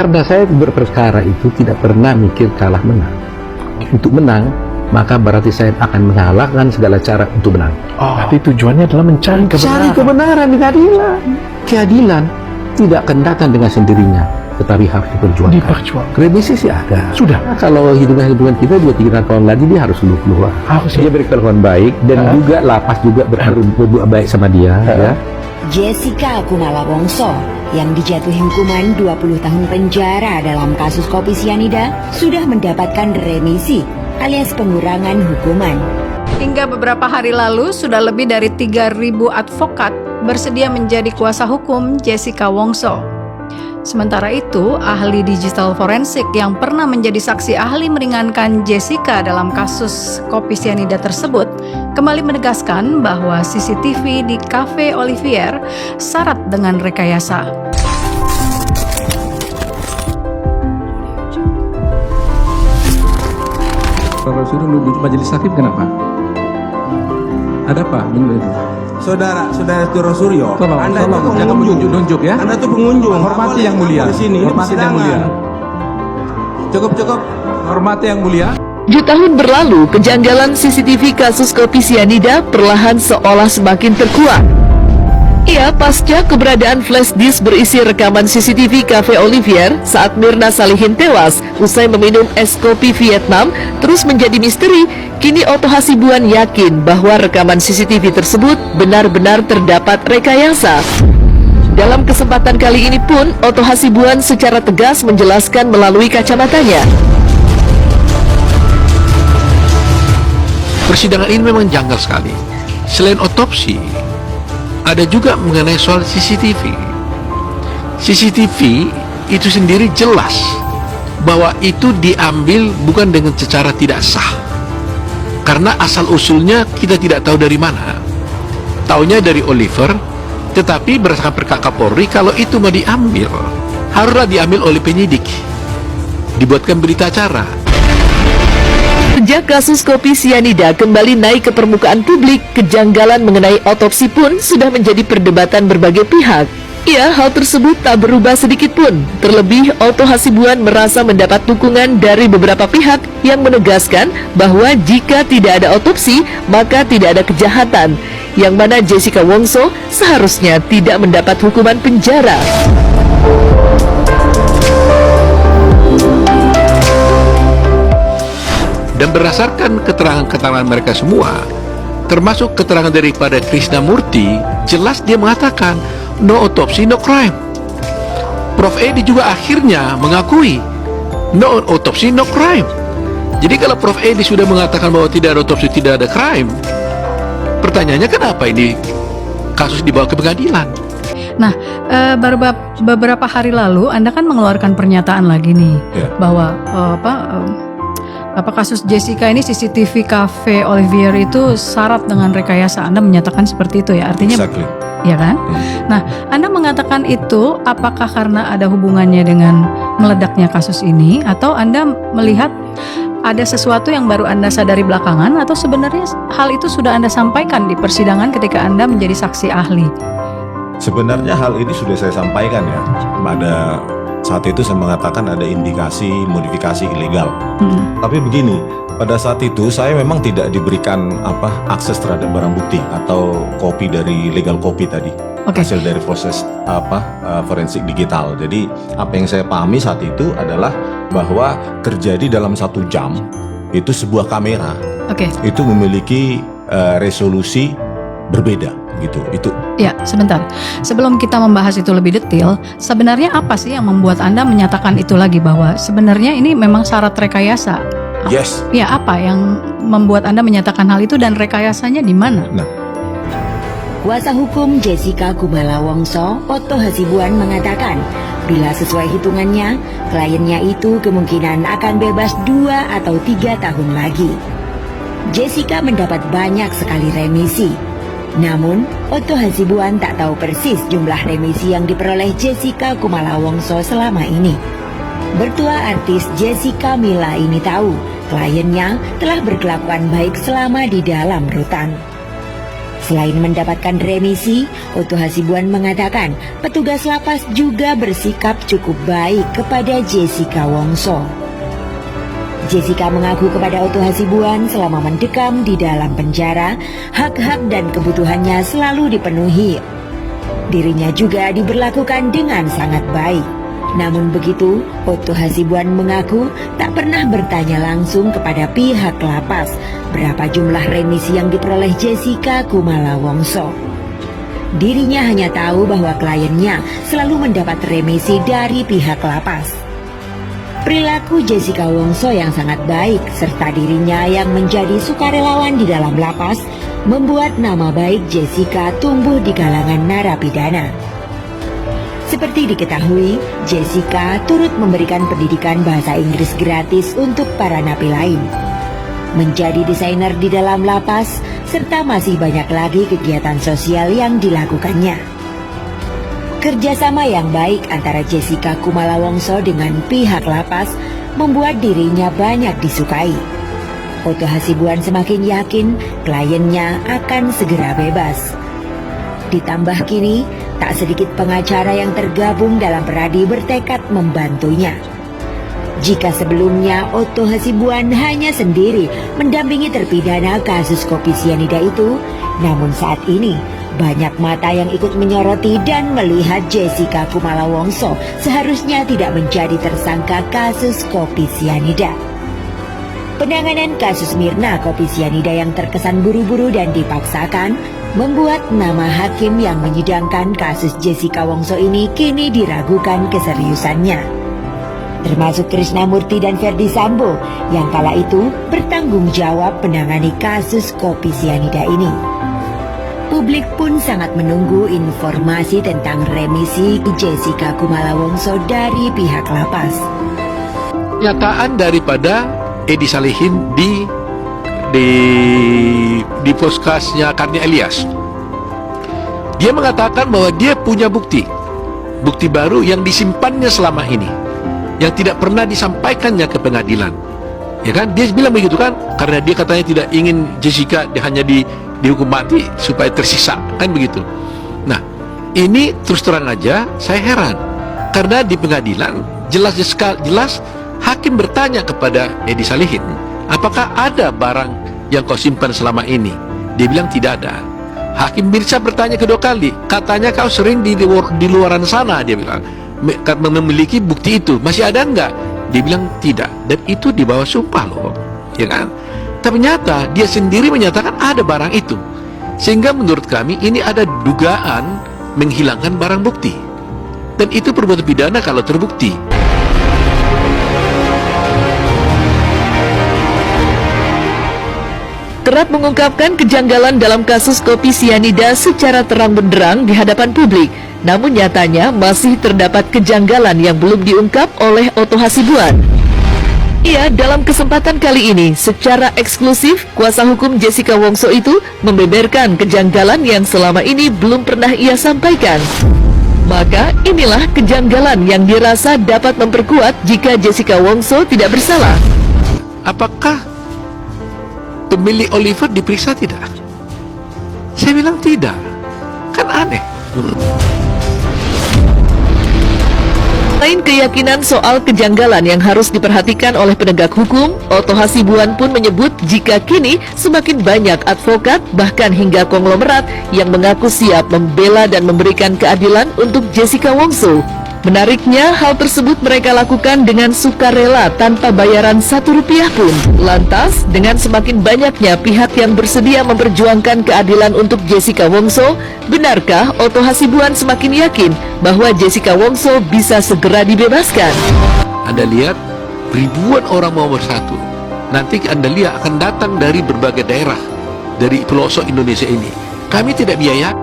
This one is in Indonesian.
Karena saya berperkara itu tidak pernah mikir kalah menang. Untuk menang, maka berarti saya akan mengalahkan segala cara untuk menang. Berarti tujuannya adalah mencari kebenaran. Cari kebenaran dan keadilan. Keadilan tidak akan datang dengan sendirinya, tetapi harus diperjuangkan. Remisi sih ada. Sudah. Nah, kalau hubungan kita 2-3 tahun lagi dia harus keluar. Dia berkelakuan baik dan juga lapas juga berbuat baik sama dia. Ya. Jessica Kumala Wongso yang dijatuhi hukuman 20 tahun penjara dalam kasus kopi sianida sudah mendapatkan remisi alias pengurangan hukuman. Hingga beberapa hari lalu sudah lebih dari 3.000 advokat bersedia menjadi kuasa hukum Jessica Wongso. Sementara itu, ahli digital forensik yang pernah menjadi saksi ahli meringankan Jessica dalam kasus kopi sianida tersebut kembali menegaskan bahwa CCTV di Cafe Olivier syarat dengan rekayasa. Kalau sudah duduk majelis hakim kenapa? Ada apa? Saudara Turo Suryo, Anda tolong, itu jangan pengunjung. menunjuk ya. Anda tuh pengunjung. Hormati yang mulia. Di sini, Hormati yang mulia. Cukup. Hormati yang mulia. 7 tahun berlalu, kejanggalan CCTV kasus kopi sianida perlahan seolah semakin terkuak. Ya, pasca keberadaan flash disk berisi rekaman CCTV Cafe Olivier saat Mirna Salihin tewas usai meminum es kopi Vietnam terus menjadi misteri. Kini Otto Hasibuan yakin bahwa rekaman CCTV tersebut benar-benar terdapat rekayasa. Dalam kesempatan kali ini pun, Otto Hasibuan secara tegas menjelaskan melalui kacamatanya. Persidangan ini memang janggal sekali. Selain otopsi, ada juga mengenai soal CCTV. CCTV itu sendiri jelas bahwa itu diambil bukan dengan secara tidak sah. Karena asal-usulnya kita tidak tahu dari mana. Taunya dari Oliver, tetapi berdasarkan perkara Kapolri, kalau itu mau diambil, haruslah diambil oleh penyidik. Dibuatkan berita acara. Sejak kasus kopi sianida kembali naik ke permukaan publik, kejanggalan mengenai otopsi pun sudah menjadi perdebatan berbagai pihak. Ya, hal tersebut tak berubah sedikit pun. Terlebih, Otto Hasibuan merasa mendapat dukungan dari beberapa pihak yang menegaskan bahwa jika tidak ada otopsi, maka tidak ada kejahatan, yang mana Jessica Wongso seharusnya tidak mendapat hukuman penjara. Dan berdasarkan keterangan-keterangan mereka semua, termasuk keterangan daripada Krishnamurti, jelas dia mengatakan no autopsy, no crime. Prof. Edi juga akhirnya mengakui no autopsy, no crime. Jadi kalau Prof. Edi sudah mengatakan bahwa tidak ada otopsi, tidak ada crime, pertanyaannya kenapa ini kasus dibawa ke pengadilan? Nah, baru beberapa hari lalu Anda kan mengeluarkan pernyataan lagi nih bahwa kasus Jessica ini CCTV Cafe Olivier itu syarat dengan rekayasa. Anda menyatakan seperti itu ya, artinya ya kan? Nah, Anda mengatakan itu apakah karena ada hubungannya dengan meledaknya kasus ini, atau Anda melihat ada sesuatu yang baru Anda sadari belakangan, atau sebenarnya hal itu sudah Anda sampaikan di persidangan ketika Anda menjadi saksi ahli? Sebenarnya hal ini sudah saya sampaikan ya. Pada saat itu saya mengatakan ada indikasi modifikasi ilegal. Tapi begini, pada saat itu saya memang tidak diberikan akses terhadap barang bukti atau kopi dari legal kopi tadi. Hasil dari proses forensik digital. Jadi apa yang saya pahami saat itu adalah bahwa terjadi dalam 1 jam itu sebuah kamera itu memiliki resolusi berbeda gitu. Itu ya, sebentar. Sebelum kita membahas itu lebih detail, sebenarnya apa sih yang membuat Anda menyatakan itu lagi, bahwa sebenarnya ini memang syarat rekayasa? Yes. Ya, apa yang membuat Anda menyatakan hal itu dan rekayasanya di mana? Kuasa hukum Jessica Kumala Wongso, Otto Hasibuan mengatakan, bila sesuai hitungannya, kliennya itu kemungkinan akan bebas 2 atau 3 tahun lagi. Jessica mendapat banyak sekali remisi. Namun, Otto Hasibuan tak tahu persis jumlah remisi yang diperoleh Jessica Kumala Wongso selama ini. Bertua artis Jessica Mila ini tahu kliennya telah berkelakuan baik selama di dalam rutan. Selain mendapatkan remisi, Otto Hasibuan mengatakan petugas lapas juga bersikap cukup baik kepada Jessica Wongso. Jessica mengaku kepada Otto Hasibuan selama mendekam di dalam penjara, hak-hak dan kebutuhannya selalu dipenuhi. Dirinya juga diberlakukan dengan sangat baik. Namun begitu, Otto Hasibuan mengaku tak pernah bertanya langsung kepada pihak lapas berapa jumlah remisi yang diperoleh Jessica Kumala Wongso. Dirinya hanya tahu bahwa kliennya selalu mendapat remisi dari pihak lapas. Perilaku Jessica Wongso yang sangat baik serta dirinya yang menjadi sukarelawan di dalam lapas membuat nama baik Jessica tumbuh di kalangan narapidana. Seperti diketahui, Jessica turut memberikan pendidikan bahasa Inggris gratis untuk para napi lain, menjadi desainer di dalam lapas, serta masih banyak lagi kegiatan sosial yang dilakukannya. Kerjasama yang baik antara Jessica Kumala Wongso dengan pihak lapas membuat dirinya banyak disukai. Otto Hasibuan semakin yakin kliennya akan segera bebas. Ditambah kini, tak sedikit pengacara yang tergabung dalam Peradi bertekad membantunya. Jika sebelumnya Otto Hasibuan hanya sendiri mendampingi terpidana kasus kopi sianida itu, namun saat ini banyak mata yang ikut menyoroti dan melihat Jessica Kumala Wongso seharusnya tidak menjadi tersangka kasus kopi sianida. Penanganan kasus Mirna kopi sianida yang terkesan buru-buru dan dipaksakan membuat nama hakim yang menyidangkan kasus Jessica Wongso ini kini diragukan keseriusannya. Termasuk Krisnamurti dan Verdi Sambo yang kala itu bertanggung jawab menangani kasus kopi sianida ini. Publik pun sangat menunggu informasi tentang remisi Jessica Kumala Wongso dari pihak lapas. Pernyataan daripada Edi Salihin di podcastnya Karnia Elias. Dia mengatakan bahwa dia punya bukti baru yang disimpannya selama ini, yang tidak pernah disampaikannya ke pengadilan. Ya kan? Dia bilang begitu kan? Karena dia katanya tidak ingin Jessica hanya dihukum mati supaya tersisa, kan begitu. Nah, ini terus terang aja saya heran, karena di pengadilan jelas hakim bertanya kepada Edi Salihin, apakah ada barang yang kau simpan selama ini? Dia bilang tidak ada. Hakim Mirsa bertanya kedua kali, katanya kau sering di luaran sana, dia bilang, memiliki bukti itu, masih ada enggak? Dia bilang tidak, dan itu di bawah sumpah loh, ya kan? Ternyata dia sendiri menyatakan ada barang itu, sehingga menurut kami ini ada dugaan menghilangkan barang bukti, dan itu perbuatan pidana kalau terbukti. Kerap mengungkapkan kejanggalan dalam kasus kopi sianida secara terang benderang di hadapan publik, namun nyatanya masih terdapat kejanggalan yang belum diungkap oleh Otto Hasibuan. Ia dalam kesempatan kali ini secara eksklusif kuasa hukum Jessica Wongso itu membeberkan kejanggalan yang selama ini belum pernah ia sampaikan. Maka inilah kejanggalan yang dirasa dapat memperkuat jika Jessica Wongso tidak bersalah. Apakah pemilik Oliver diperiksa tidak? Saya bilang tidak. Kan aneh. Selain keyakinan soal kejanggalan yang harus diperhatikan oleh penegak hukum, Otto Hasibuan pun menyebut jika kini semakin banyak advokat bahkan hingga konglomerat yang mengaku siap membela dan memberikan keadilan untuk Jessica Wongso. Menariknya, hal tersebut mereka lakukan dengan sukarela tanpa bayaran Rp1 pun. Lantas, dengan semakin banyaknya pihak yang bersedia memperjuangkan keadilan untuk Jessica Wongso, benarkah Otto Hasibuan semakin yakin bahwa Jessica Wongso bisa segera dibebaskan? Anda lihat, ribuan orang mau bersatu. Nanti Anda lihat akan datang dari berbagai daerah, dari pelosok Indonesia ini. Kami tidak biaya.